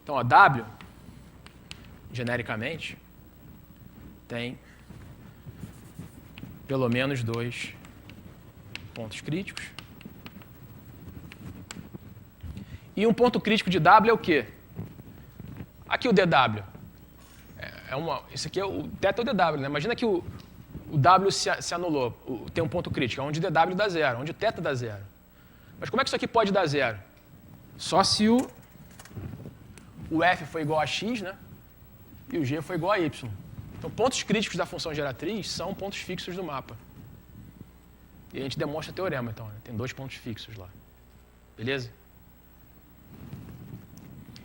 A: Então a W, genericamente, tem pelo menos dois pontos críticos. E um ponto crítico de W é o quê? Aqui o DW. Isso aqui é o θ é o DW, né? Imagina que o W se anulou, tem um ponto crítico, onde o DW dá zero, onde o θ dá zero. Mas como é que isso aqui pode dar zero? Só se o F foi igual a x, né? E o G foi igual a y. Então, pontos críticos da função geratriz são pontos fixos do mapa. E a gente demonstra o teorema, então, né? Tem dois pontos fixos lá. Beleza?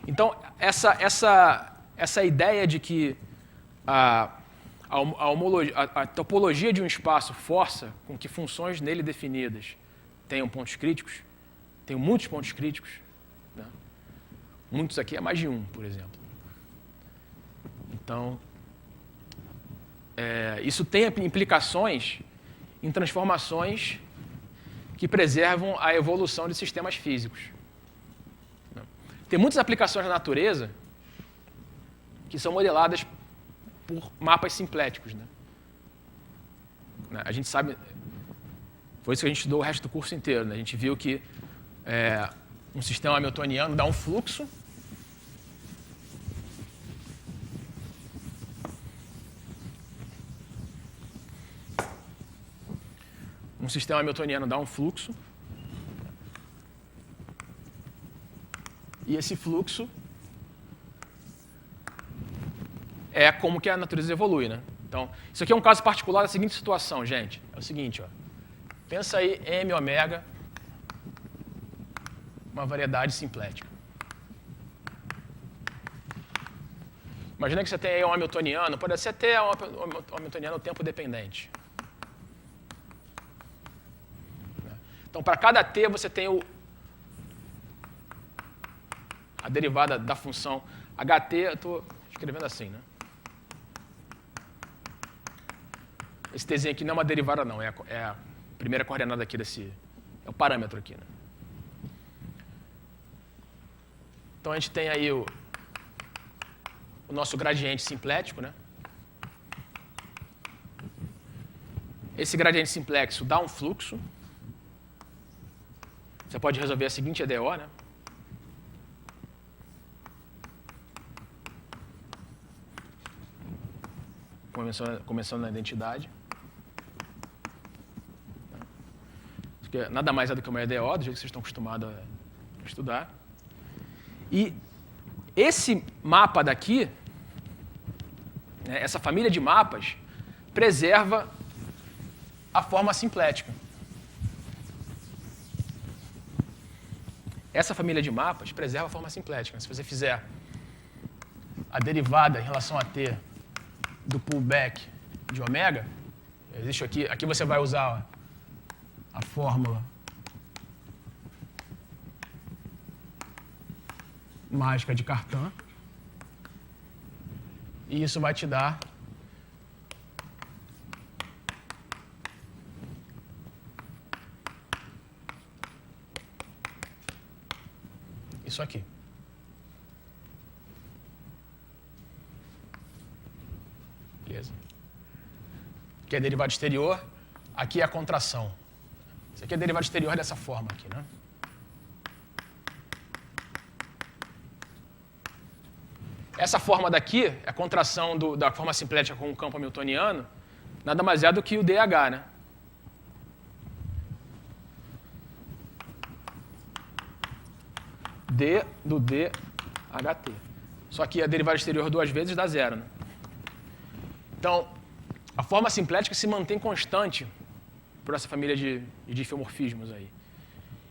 A: Então, essa ideia de que a topologia de um espaço força com que funções nele definidas tenham pontos críticos, tenham muitos pontos críticos, né? Muitos aqui é mais de um, por exemplo. Então, isso tem implicações em transformações que preservam a evolução de sistemas físicos. Tem muitas aplicações na natureza que são modeladas por mapas simpléticos, né? A gente sabe, foi isso que a gente estudou o resto do curso inteiro, né? A gente viu que um sistema hamiltoniano dá um fluxo E esse fluxo é como que a natureza evolui, né? Então, isso aqui é um caso particular da seguinte situação, gente. É o seguinte, ó. Pensa aí M ômega, uma variedade simplética. Imagina que você tem aí um hamiltoniano, pode ser até um hamiltoniano tempo dependente. Então, para cada t, você tem a derivada da função ht, eu estou escrevendo assim, né? Esse tzinho aqui não é uma derivada, não, é a primeira coordenada aqui desse... É o parâmetro aqui, né? Então, a gente tem aí o nosso gradiente simplético, né? Esse gradiente simplexo dá um fluxo. Você pode resolver a seguinte EDO, né? Começando na identidade. Isso aqui nada mais é do que uma EDO, do jeito que vocês estão acostumados a estudar. E esse mapa daqui, né, essa família de mapas, preserva a forma simplética. Essa família de mapas preserva a forma simplética. Se você fizer a derivada em relação a t do pullback de ômega, existe aqui você vai usar a fórmula mágica de Cartan, e isso vai te dar isso aqui. Beleza? Aqui é a derivada exterior, aqui é a contração. Isso aqui é a derivada exterior dessa forma aqui, né? Essa forma daqui, a contração da forma simplética com o campo hamiltoniano, nada mais é do que o DH, né? D do DHT. Só que a derivada exterior duas vezes dá zero, né? Então, a forma simplética se mantém constante por essa família de difeomorfismos aí.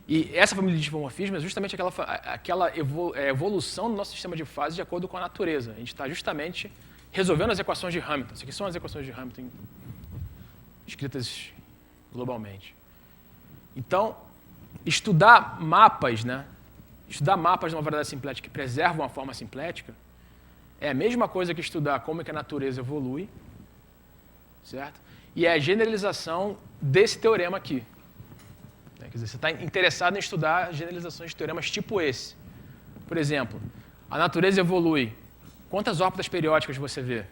A: E essa família de difeomorfismos é justamente aquela evolução do nosso sistema de fases de acordo com a natureza. A gente está justamente resolvendo as equações de Hamilton. Essas aqui são as equações de Hamilton escritas globalmente. Então, estudar mapas, né? Estudar mapas de uma variedade simplética que preservam a forma simplética é a mesma coisa que estudar como é que a natureza evolui, certo? E é a generalização desse teorema aqui. Quer dizer, você está interessado em estudar generalizações de teoremas tipo esse. Por exemplo, a natureza evolui. Quantas órbitas periódicas você vê?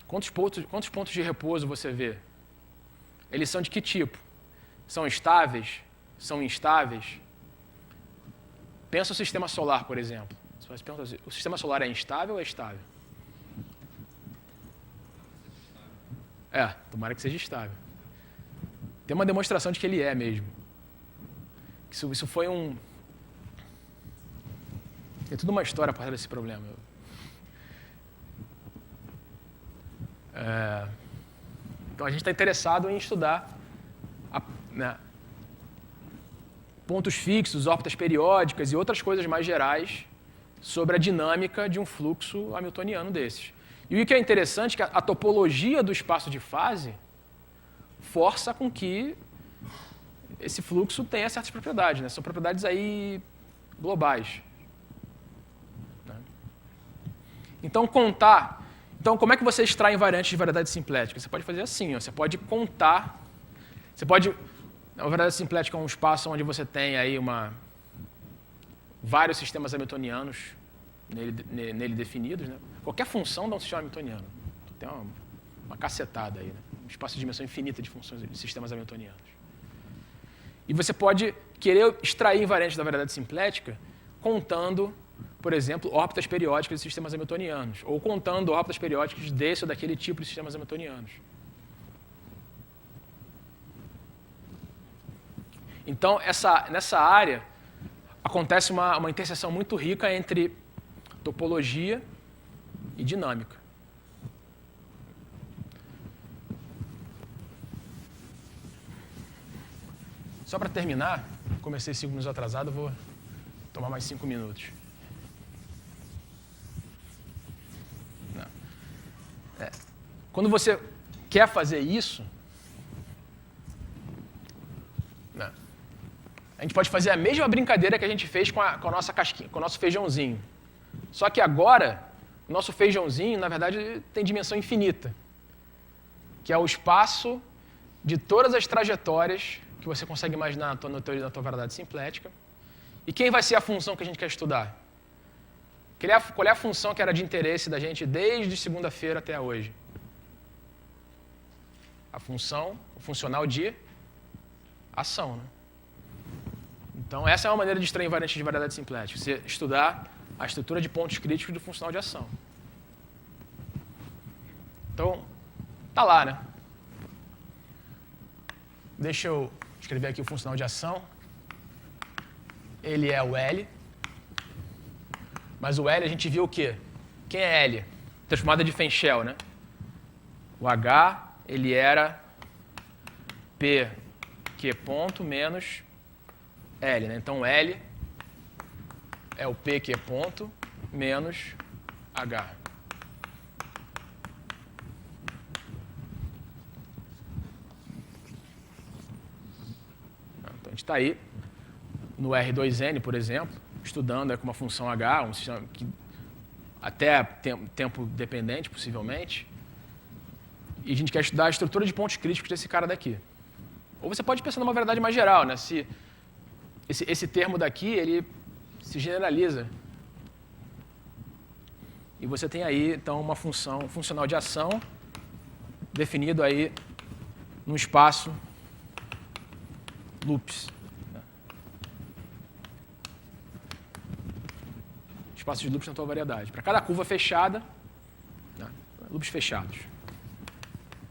A: Quantos pontos de repouso você vê? Eles são de que tipo? São estáveis? São instáveis? Pensa o sistema solar, por exemplo. Você pergunta assim, o sistema solar é instável ou é estável? Tomara que seja estável. Tem uma demonstração de que ele é mesmo. Isso foi um... Tem tudo uma história por trás desse problema. Então a gente está interessado em estudar pontos fixos, órbitas periódicas e outras coisas mais gerais sobre a dinâmica de um fluxo hamiltoniano desses. E o que é interessante é que a topologia do espaço de fase força com que esse fluxo tenha certas propriedades, né? São propriedades aí globais. Né? Então, como é que você extrai invariantes de variedade simplética? Você pode fazer assim, ó, você pode contar, a variedade simplética é um espaço onde você tem aí vários sistemas hamiltonianos nele definidos, né? Qualquer função dá um sistema hamiltoniano. Tem uma cacetada aí, né? Um espaço de dimensão infinita de funções de sistemas hamiltonianos. E você pode querer extrair invariantes da variedade simplética contando, por exemplo, órbitas periódicas de sistemas hamiltonianos, ou contando órbitas periódicas desse ou daquele tipo de sistemas hamiltonianos. Então, nessa área, acontece uma interseção muito rica entre topologia e dinâmica. Só para terminar, comecei 5 minutos atrasado, vou tomar mais 5 minutos. Quando você quer fazer isso, a gente pode fazer a mesma brincadeira que a gente fez com a nossa casquinha, com o nosso feijãozinho. Só que agora, o nosso feijãozinho, na verdade, tem dimensão infinita, que é o espaço de todas as trajetórias que você consegue imaginar na teoria da tua variedade simplética. E quem vai ser a função que a gente quer estudar? Qual é a função que era de interesse da gente desde segunda-feira até hoje? A função, o funcional de ação, né? Então, essa é uma maneira de extrair invariantes de variedade simplética. Você estudar a estrutura de pontos críticos do funcional de ação. Então, tá lá, né? Deixa eu escrever aqui o funcional de ação. Ele é o L. Mas o L, a gente viu o quê? Quem é L? Transformada de Fenchel, né? O H, ele era P, Q ponto, menos L, né? Então, L é o P, Q ponto, menos H. Então, a gente está aí no R2N, por exemplo, estudando com uma função H, um sistema que até tempo dependente, possivelmente, e a gente quer estudar a estrutura de pontos críticos desse cara daqui. Ou você pode pensar numa verdade mais geral, né? Se esse termo daqui, ele se generaliza. E você tem aí, então, uma função funcional de ação definido aí num espaço loops. Espaço de loops na tua variedade. Para cada curva fechada, loops fechados.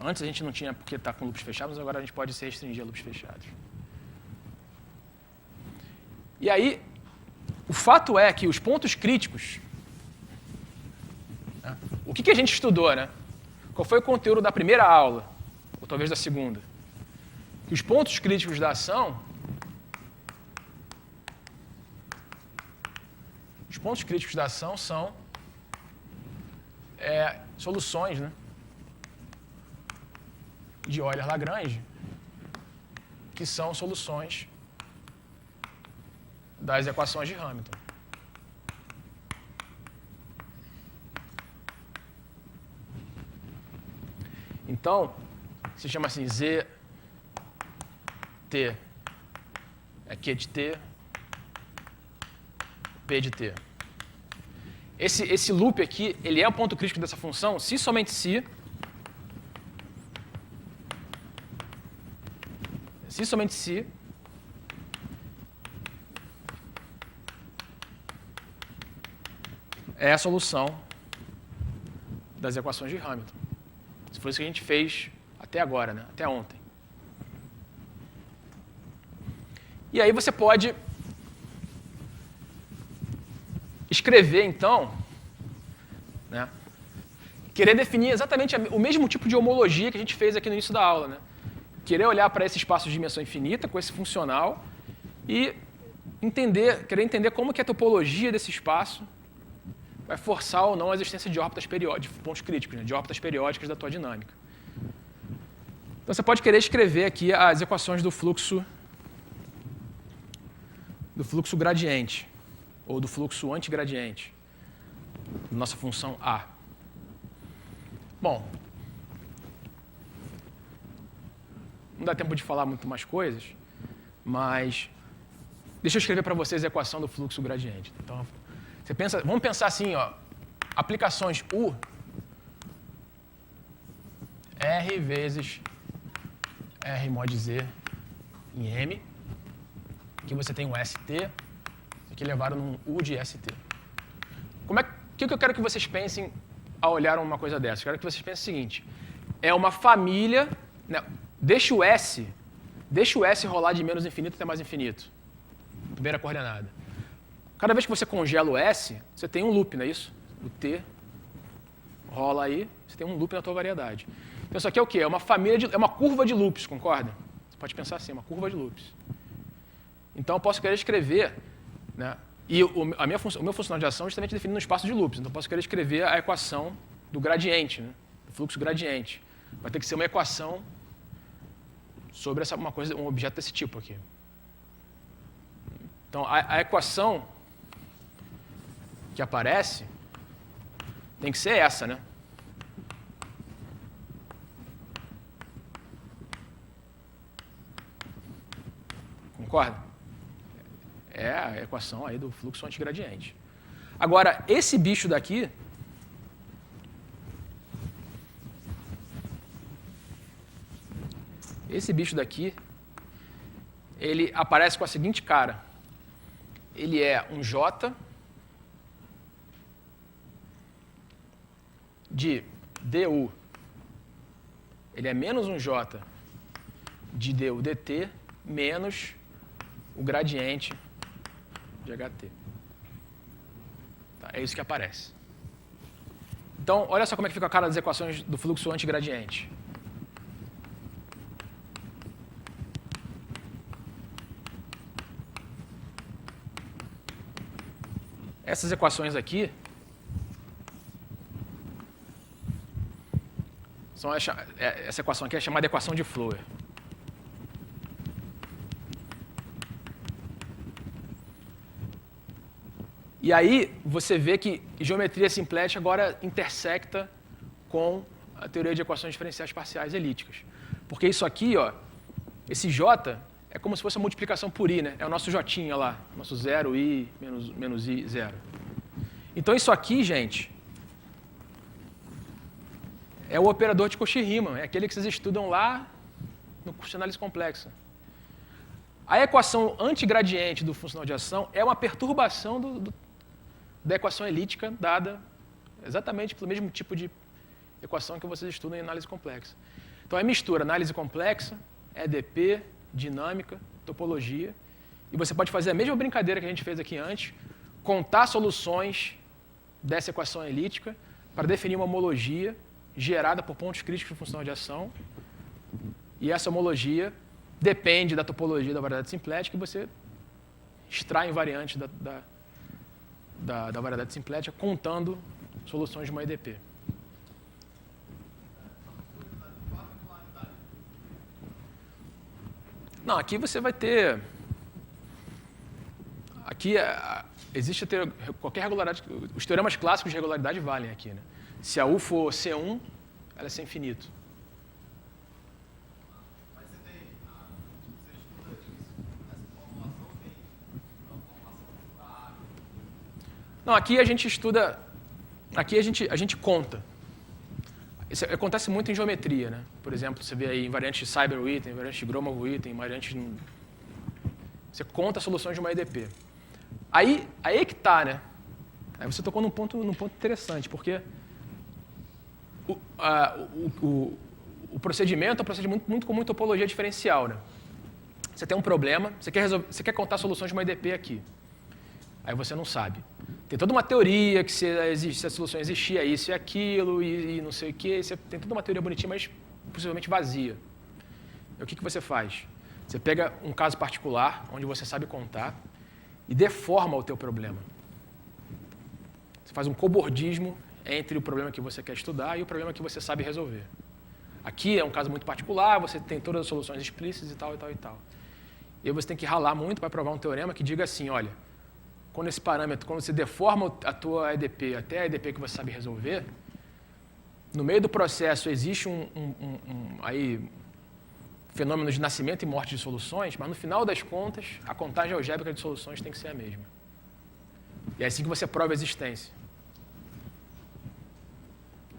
A: Antes a gente não tinha porque estar com loops fechados, mas agora a gente pode se restringir a loops fechados. E aí, o fato é que os pontos críticos, o que a gente estudou, né? Qual foi o conteúdo da primeira aula, ou talvez da segunda? Que os pontos críticos da ação, são soluções, né, de Euler-Lagrange, que são soluções das equações de Hamilton. Então, se chama assim ZT é Q de T, P de T. Esse loop aqui, ele é o ponto crítico dessa função se somente se é a solução das equações de Hamilton. Isso foi isso que a gente fez até agora, né? Até ontem. E aí você pode escrever, então, né, querer definir exatamente o mesmo tipo de homologia que a gente fez aqui no início da aula, né? Querer olhar para esse espaço de dimensão infinita com esse funcional e querer entender como que a topologia desse espaço vai forçar ou não a existência de órbitas periódicas, de pontos críticos, né, de órbitas periódicas da tua dinâmica. Então você pode querer escrever aqui as equações do fluxo gradiente, ou do fluxo antigradiente, nossa função A. Bom, não dá tempo de falar muito mais coisas, mas deixa eu escrever para vocês a equação do fluxo gradiente. Então, vamos pensar assim, ó, aplicações U, R vezes R mod Z em M, aqui você tem um ST, aqui levaram num U de ST. O que eu quero que vocês pensem ao olhar uma coisa dessa? Eu quero que vocês pensem o seguinte, é uma família, né, deixa o S rolar de menos infinito até mais infinito, primeira coordenada. Cada vez que você congela o S, você tem um loop, não é isso? O T rola aí, você tem um loop na tua variedade. Então isso aqui é o quê? É uma família é uma curva de loops, concorda? Você pode pensar assim, uma curva de loops. Então eu posso querer escrever, né? E o meu funcional de ação é justamente definido no espaço de loops. Então eu posso querer escrever a equação do gradiente, né? Do fluxo gradiente. Vai ter que ser uma equação sobre um objeto desse tipo aqui. Então a equação que aparece tem que ser essa, né? Concorda? É a equação aí do fluxo antigradiente. Agora, esse bicho daqui, ele aparece com a seguinte cara. Ele é um J de du. Ele é menos um J de du dt menos o gradiente de ht. Tá, é isso que aparece. Então, olha só como é que fica a cara das equações do fluxo antigradiente. Essas equações aqui são essa equação aqui é chamada equação de Floer. E aí você vê que geometria simplética agora intersecta com a teoria de equações diferenciais parciais elípticas. Porque isso aqui, ó, esse J é como se fosse a multiplicação por I, né? É o nosso J lá, nosso 0, I, menos I, 0. Então isso aqui, gente, é o operador de Cauchy-Riemann, é aquele que vocês estudam lá no curso de análise complexa. A equação antigradiente do funcional de ação é uma perturbação da equação elíptica dada exatamente pelo mesmo tipo de equação que vocês estudam em análise complexa. Então é mistura análise complexa, EDP, dinâmica, topologia, e você pode fazer a mesma brincadeira que a gente fez aqui antes, contar soluções dessa equação elíptica para definir uma homologia gerada por pontos críticos de funcional de ação, e essa homologia depende da topologia da variedade simplética e você extrai invariantes da variedade simplética contando soluções de uma EDP. Não, aqui você vai ter... Aqui existe qualquer regularidade... Os teoremas clássicos de regularidade valem aqui, né? Se a U for C1, ela é sem infinito.
B: Mas você estuda isso, essa formulação tem uma formulação clave?
A: Não, aqui a gente estuda... Aqui a gente conta. Isso acontece muito em geometria, né? Por exemplo, você vê aí invariante de Seiberg-Witten, invariante de Gromov-Witten, invariante de... Você conta soluções de uma EDP. Aí que tá, né? Aí você tocou num ponto interessante, porque o procedimento é um procedimento muito comum em topologia diferencial, né? Você tem um problema, você quer contar soluções de uma EDP aqui. Aí você não sabe. Tem toda uma teoria que se a solução existia isso e aquilo, e não sei o quê. Você tem toda uma teoria bonitinha, mas possivelmente vazia. E o que você faz? Você pega um caso particular, onde você sabe contar, e deforma o teu problema. Você faz um cobordismo entre o problema que você quer estudar e o problema que você sabe resolver. Aqui é um caso muito particular, você tem todas as soluções explícitas e tal, e tal, e tal. E aí você tem que ralar muito para provar um teorema que diga assim, olha, quando esse parâmetro, quando você deforma a tua EDP até a EDP que você sabe resolver, no meio do processo existe aí fenômeno de nascimento e morte de soluções, mas no final das contas, a contagem algébrica de soluções tem que ser a mesma. E é assim que você prova a existência.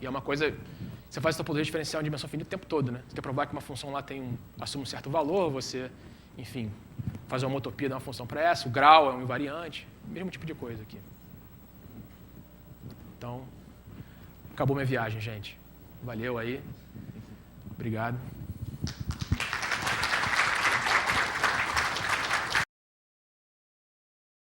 A: E é uma coisa... Você faz topologia diferencial em dimensão finita o tempo todo, né? Você quer provar que uma função lá assume um certo valor, você, enfim, faz uma homotopia de uma função para essa, o grau é um invariante, mesmo tipo de coisa aqui. Então, acabou minha viagem, gente. Valeu aí. Obrigado.